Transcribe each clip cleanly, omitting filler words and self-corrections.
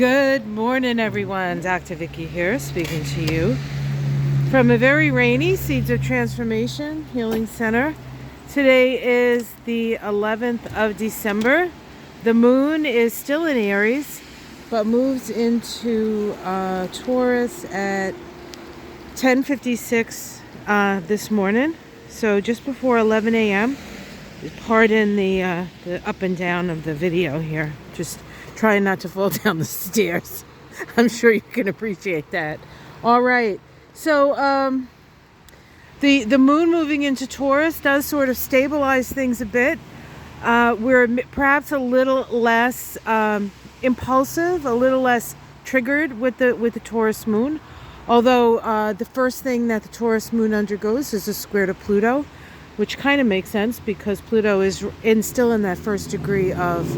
Good morning, everyone. Dr. Vicky here, speaking to you from a very rainy Seeds of Transformation Healing Center. Today is the 11th of December. The moon is still in Aries, but moves into Taurus at 10:56 this morning. So just before 11 a.m. Pardon the up and down of the video here. Just trying not to fall down the stairs. I'm sure you can appreciate that. All right. So the moon moving into Taurus does sort of stabilize things a bit. We're perhaps a little less impulsive, a little less triggered with the Taurus moon. Although the first thing that the Taurus moon undergoes is a square to Pluto, which kind of makes sense because Pluto is still in that first degree of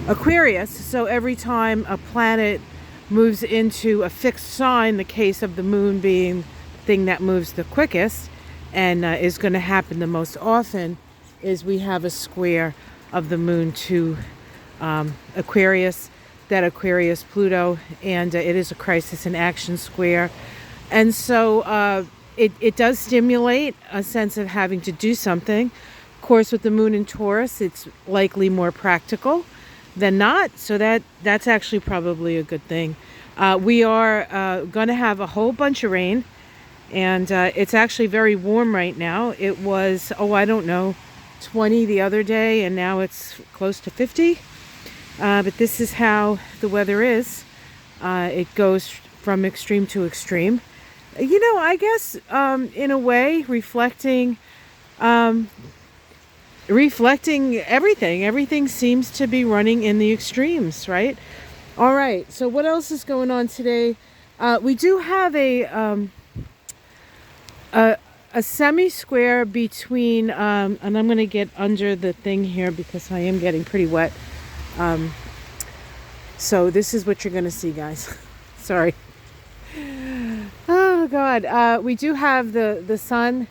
Aquarius. So every time a planet moves into a fixed sign, the case of the moon being the thing that moves the quickest and is going to happen the most often, is we have a square of the moon to Aquarius, that Aquarius Pluto, and it is a crisis in action square. And so it does stimulate a sense of having to do something. Of course, with the moon in Taurus, it's likely more practical than not. So that's actually probably a good thing. We are going to have a whole bunch of rain, and it's actually very warm right now. It was, 20 the other day, and now it's close to 50. But this is how the weather is. It goes from extreme to extreme. I guess in a way reflecting everything. Everything seems to be running in the extremes, right? All right. So what else is going on today? We do have a semi-square between, and I'm going to get under the thing here because I am getting pretty wet. So this is what you're going to see, guys. Sorry. Oh, God. We do have the sun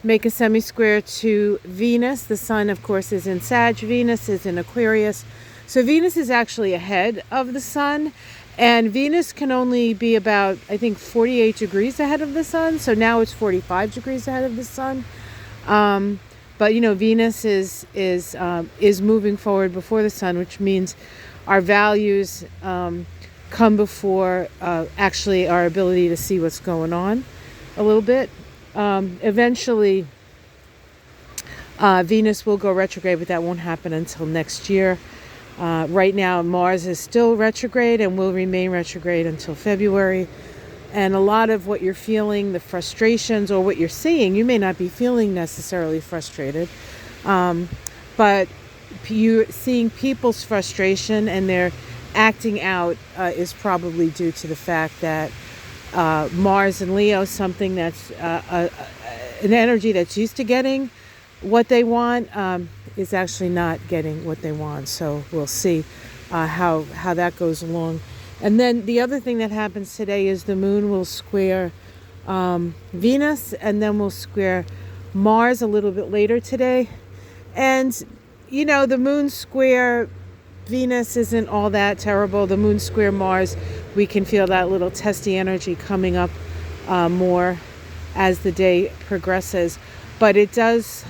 make a semi-square to Venus. The sun, of course, is in Sag. Venus is in Aquarius. So Venus is actually ahead of the sun. And Venus can only be about, 48 degrees ahead of the sun. So now it's 45 degrees ahead of the sun. But, Venus is moving forward before the sun, which means our values come before actually our ability to see what's going on a little bit. Eventually, Venus will go retrograde, but that won't happen until next year. Right now, Mars is still retrograde and will remain retrograde until February. And a lot of what you're feeling, the frustrations, or what you're seeing, you may not be feeling necessarily frustrated, but you seeing people's frustration and their acting out is probably due to the fact that Mars in Leo, something that's an energy that's used to getting what they want, is actually not getting what they want. So we'll see how that goes along. And then the other thing that happens today is the moon will square Venus, and then will square Mars a little bit later today. And, the moon square Venus isn't all that terrible. The moon square Mars, we can feel that little testy energy coming up more as the day progresses. But it does,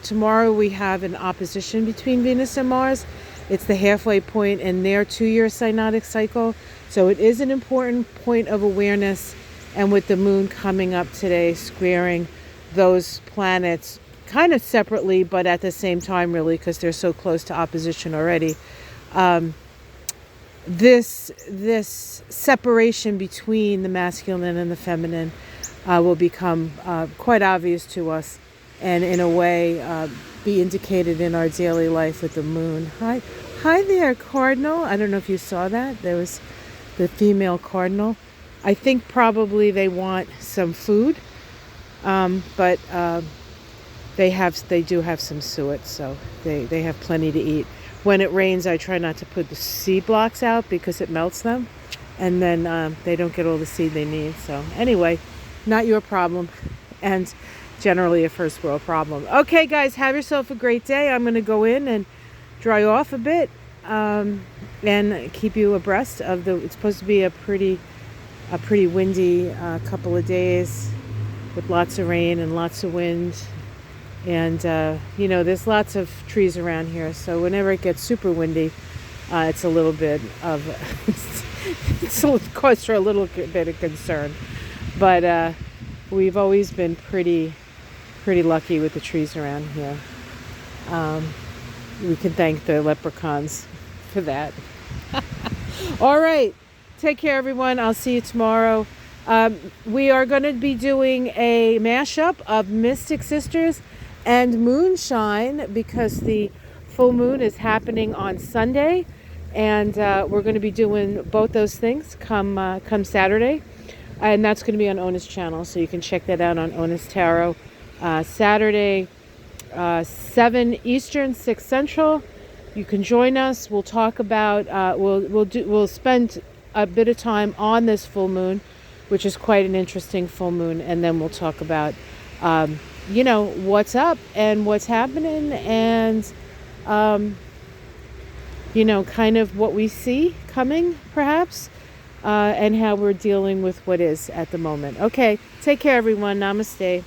tomorrow we have an opposition between Venus and Mars. It's the halfway point in their 2-year synodic cycle. So it is an important point of awareness. And with the moon coming up today, squaring those planets kind of separately, but at the same time, really, because they're so close to opposition already. This separation between the masculine and the feminine will become quite obvious to us, and in a way be indicated in our daily life with the moon. Hi there, Cardinal. I don't know if you saw that. There was the female cardinal. I think probably they want some food, but they do have some suet, so they have plenty to eat. When it rains, I try not to put the seed blocks out because it melts them, and then they don't get all the seed they need. So anyway, not your problem, and generally a first world problem. Okay, guys, have yourself a great day. I'm going to go in and dry off a bit, and keep you abreast of it's supposed to be a pretty windy couple of days with lots of rain and lots of wind. And, there's lots of trees around here. So whenever it gets super windy, it's a little bit of, it's cause for a little bit of concern. But we've always been pretty lucky with the trees around here. We can thank the leprechauns for that. All right. Take care, everyone. I'll see you tomorrow. We are going to be doing a mashup of Mystic Sisters and Moonshine because the full moon is happening on Sunday. And we're going to be doing both those things come Saturday. And that's going to be on Ona's channel. So you can check that out on Ona's Tarot. Saturday, 7 Eastern, 6 Central. You can join us. We'll talk about, we'll spend a bit of time on this full moon, which is quite an interesting full moon. And then we'll talk about, what's up and what's happening and, kind of what we see coming, perhaps, and how we're dealing with what is at the moment. Okay, take care, everyone. Namaste.